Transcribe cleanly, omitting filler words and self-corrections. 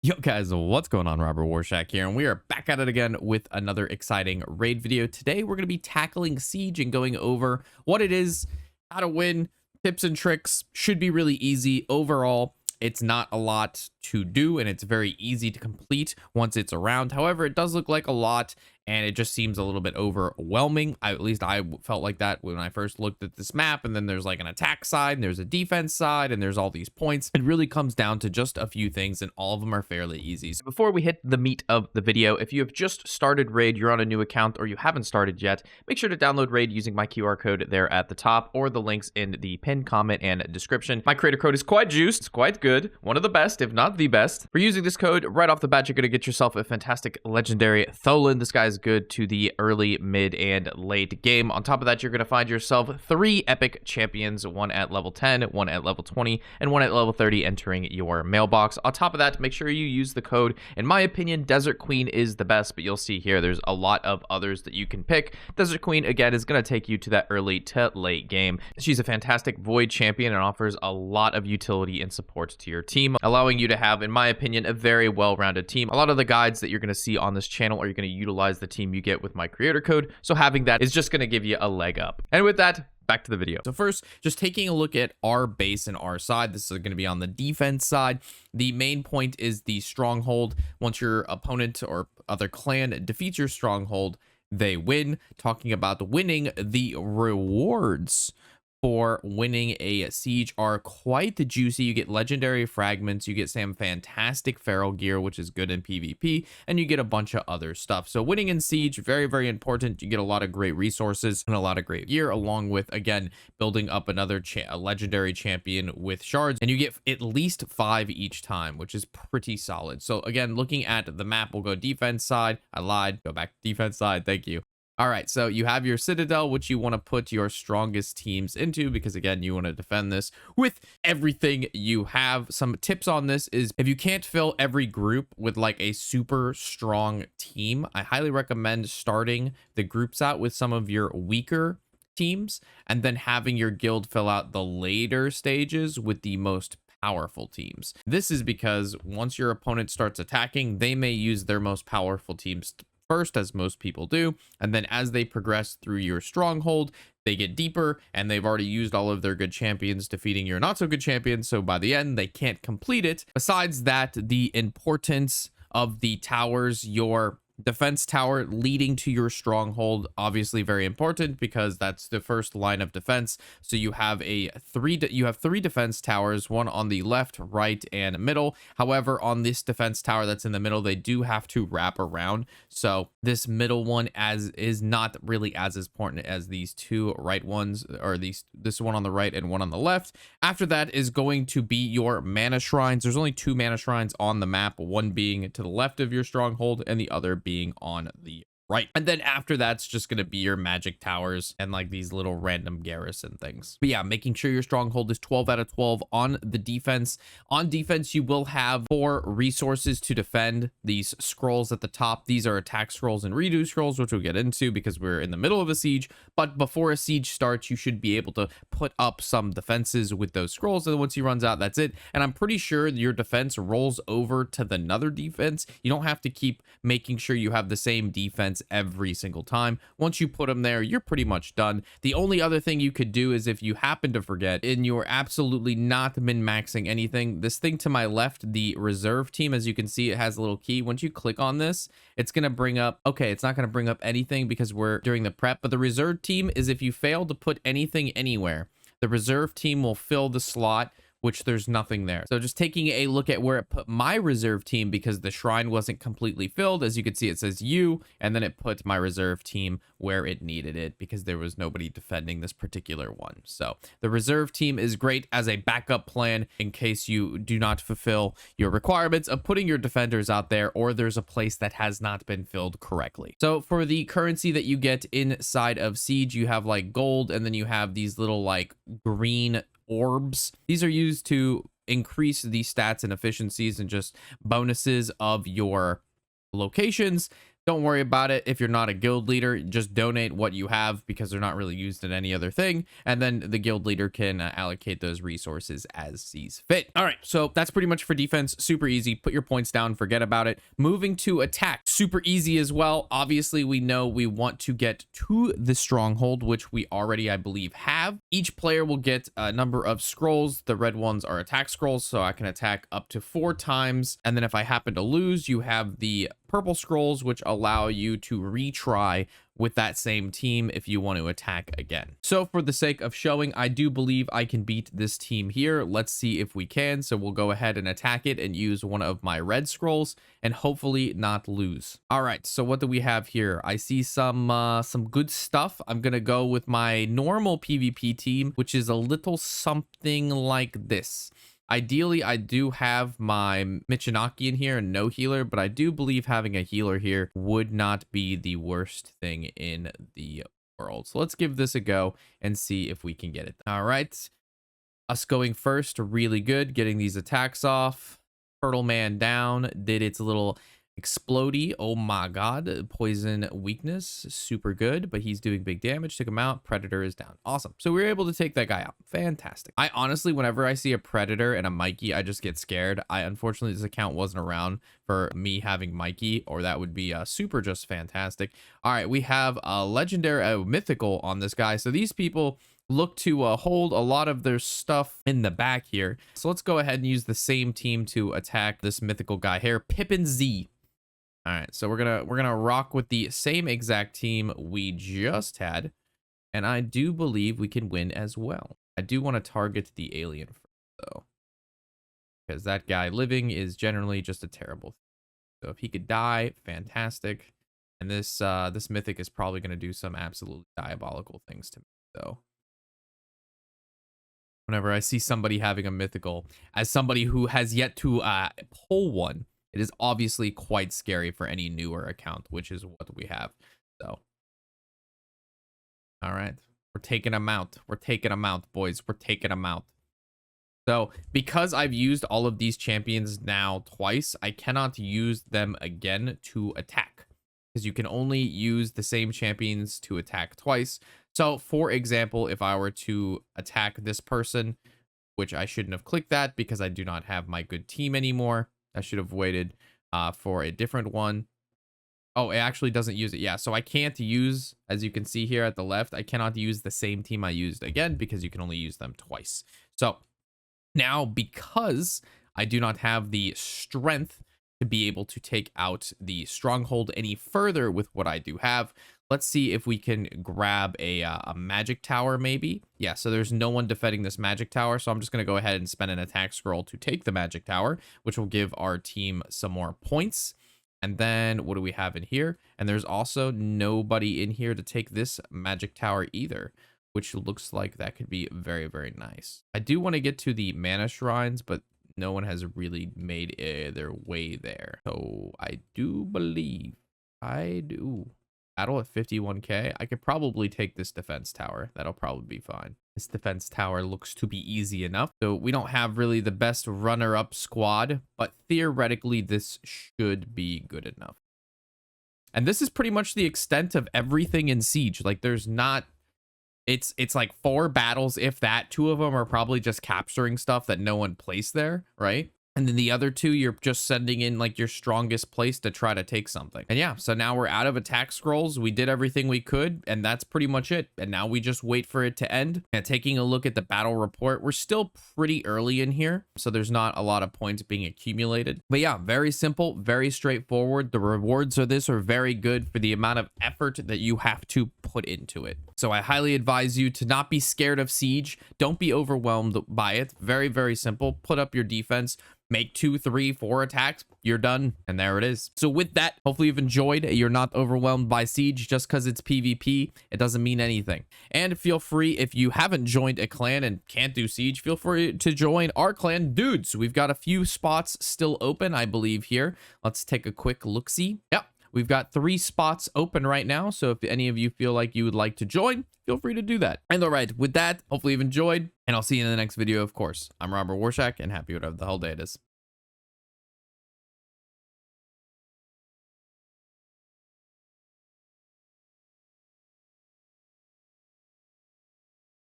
Yo guys, what's going on? Robert Warshack here, and we are back at it again with another exciting raid video. Today we're going to be tackling Siege and going over what it is, how to win, tips and tricks. Should be really easy. Overall, it's not a lot to do and it's very easy to complete once it's around. However, it does look like a lot and it just seems a little bit overwhelming. At least I felt like that when I first looked at this map. And then there's like an attack side and there's a defense side and there's all these points. It really comes down to just a few things and all of them are fairly easy. So before we hit the meat of the video, if you have just started Raid, you're on a new account or you haven't started yet, make sure to download Raid using my QR code there at the top or the links in the pinned comment and description. My creator code is quite juiced, it's quite good, one of the best, if not the best. For using this code, right off the bat, you're going to get yourself a fantastic legendary Tholen. This guy is good to the early, mid, and late game. On top of that, you're going to find yourself 3 epic champions, one at level 10, one at level 20, and one at level 30 entering your mailbox. On top of that, make sure you use the code. In my opinion, Desert Queen is the best, but you'll see here there's a lot of others that you can pick. Desert Queen, again, is going to take you to that early to late game. She's a fantastic Void champion and offers a lot of utility and support to your team, allowing you to have, in my opinion, a very well-rounded team. A lot of the guides that you're going to see on this channel are going to utilize the team you get with my creator code, so having that is just going to give you a leg up. And with that, back to the video. So first, just taking a look at our base and our side. This is going to be on the defense side. The main point is the stronghold. Once your opponent or other clan defeats your stronghold, they win. Talking about winning, the rewards for winning a siege are quite juicy. You get legendary fragments, you get some fantastic feral gear, which is good in PvP, and you get a bunch of other stuff. So winning in siege, very, very important. You get a lot of great resources and a lot of great gear, along with, again, building up another a legendary champion with shards, and you get at least 5 each time, which is pretty solid. So again, looking at the map, we'll go defense side. I lied, go back to defense side. Thank you. All right, so you have your Citadel, which you want to put your strongest teams into because, again, you want to defend this with everything you have. Some tips on this is if you can't fill every group with like a super strong team, I highly recommend starting the groups out with some of your weaker teams and then having your guild fill out the later stages with the most powerful teams. This is because once your opponent starts attacking, they may use their most powerful teams first, as most people do, and then as they progress through your stronghold, they get deeper and they've already used all of their good champions defeating your not so good champions, so by the end they can't complete it. Besides that, the importance of the towers, your defense tower leading to your stronghold, obviously very important because that's the first line of defense. So you have three defense towers, one on the left, right, and middle. However, on this defense tower that's in the middle, they do have to wrap around. So this middle one is not really as important as these two right ones, or this one on the right and one on the left. After that is going to be your mana shrines. There's only 2 mana shrines on the map, one being to the left of your stronghold and the other being on the right. And then after that's just going to be your magic towers and like these little random garrison things. But yeah, making sure your stronghold is 12 out of 12 on the defense. On defense, you will have 4 resources to defend. These scrolls at the top, these are attack scrolls and redo scrolls, which we'll get into because we're in the middle of a siege. But before a siege starts, you should be able to put up some defenses with those scrolls. And once he runs out, that's it. And I'm pretty sure your defense rolls over to the another defense. You don't have to keep making sure you have the same defense every single time. Once you put them there, you're pretty much done. The only other thing you could do is if you happen to forget and you're absolutely not min-maxing anything, this thing to my left, the reserve team, as you can see, it has a little key. Once you click on this, it's going to bring up, okay, it's not going to bring up anything because we're during the prep, but the reserve team is if you fail to put anything anywhere, the reserve team will fill the slot, which there's nothing there. So just taking a look at where it put my reserve team because the shrine wasn't completely filled. As you can see, it says you, and then it put my reserve team where it needed it because there was nobody defending this particular one. So the reserve team is great as a backup plan in case you do not fulfill your requirements of putting your defenders out there or there's a place that has not been filled correctly. So for the currency that you get inside of Siege, you have like gold, and then you have these little like green orbs. These are used to increase the stats and efficiencies and just bonuses of your locations. Don't worry about it if you're not a guild leader. Just donate what you have because they're not really used in any other thing. And then the guild leader can allocate those resources as sees fit. All right, so that's pretty much for defense. Super easy. Put your points down, forget about it. Moving to attack, super easy as well. Obviously, we know we want to get to the stronghold, which we already, I believe, have. Each player will get a number of scrolls. The red ones are attack scrolls, so I can attack up to 4 times. And then if I happen to lose, you have the purple scrolls, which allow you to retry with that same team if you want to attack again. So for the sake of showing, I do believe I can beat this team here. Let's see if we can. So we'll go ahead and attack it and use one of my red scrolls and hopefully not lose. All right, so what do we have here? I see some good stuff. I'm gonna go with my normal PvP team, which is a little something like this. Ideally, I do have my Michinaki in here and no healer, but I do believe having a healer here would not be the worst thing in the world. So let's give this a go and see if we can get it. All right. Us going first, really good. Getting these attacks off. Turtle Man down. Did its little explodey. Oh my god. Poison weakness. Super good, but he's doing big damage. Took him out. Predator is down. Awesome. So we were able to take that guy out. Fantastic. I honestly, whenever I see a Predator and a Mikey, I just get scared. Unfortunately, this account wasn't around for me having Mikey, or that would be super just fantastic. All right, we have a legendary, mythical on this guy. So these people look to hold a lot of their stuff in the back here. So let's go ahead and use the same team to attack this mythical guy here, Pippin Z. All right, so we're gonna rock with the same exact team we just had, and I do believe we can win as well. I do want to target the alien first, though, because that guy living is generally just a terrible thing. So if he could die, fantastic. And this this mythic is probably gonna do some absolutely diabolical things to me, though. Whenever I see somebody having a mythical, as somebody who has yet to pull one, it is obviously quite scary for any newer account, which is what we have. So, all right, we're taking them out. We're taking them out, boys. We're taking them out. So because I've used all of these champions now twice, I cannot use them again to attack, because you can only use the same champions to attack twice. So for example, if I were to attack this person, which I shouldn't have clicked that because I do not have my good team anymore. I should have waited for a different one. Oh, it actually doesn't use it. Yeah, so I can't use, as you can see here at the left, I cannot use the same team I used again because you can only use them twice. So now, because I do not have the strength to be able to take out the stronghold any further with what I do have, let's see if we can grab a magic tower, maybe. Yeah, so there's no one defending this magic tower, so I'm just going to go ahead and spend an attack scroll to take the magic tower, which will give our team some more points. And then what do we have in here? And there's also nobody in here to take this magic tower either, which looks like that could be very, very nice. I do want to get to the mana shrines, but no one has really made their way there. So I do believe I do. Battle at 51k. I could probably take this defense tower. That'll probably be fine. This defense tower looks to be easy enough. So we don't have really the best runner-up squad, but theoretically this should be good enough. And this is pretty much the extent of everything in Siege. Like there's not, it's like 4 battles, if that. 2 of them are probably just capturing stuff that no one placed there, right? And then the other 2, you're just sending in like your strongest place to try to take something. And yeah, so now we're out of attack scrolls. We did everything we could, and that's pretty much it. And now we just wait for it to end. And taking a look at the battle report, we're still pretty early in here, so there's not a lot of points being accumulated. But yeah, very simple, very straightforward. The rewards of this are very good for the amount of effort that you have to put into it. So I highly advise you to not be scared of Siege. Don't be overwhelmed by it. Very, very simple. Put up your defense. Make 2, 3, 4 attacks, you're done, and there it is. So with that, hopefully you've enjoyed. You're not overwhelmed by Siege. Just because it's PvP, it doesn't mean anything. And feel free, if you haven't joined a clan and can't do Siege, feel free to join our clan, Dudes. We've got a few spots still open, I believe, here. Let's take a quick look-see. Yep, we've got 3 spots open right now, so if any of you feel like you would like to join, feel free to do that. And all right, with that, hopefully you've enjoyed, and I'll see you in the next video, of course. I'm Warshack, and happy whatever the hell day it is.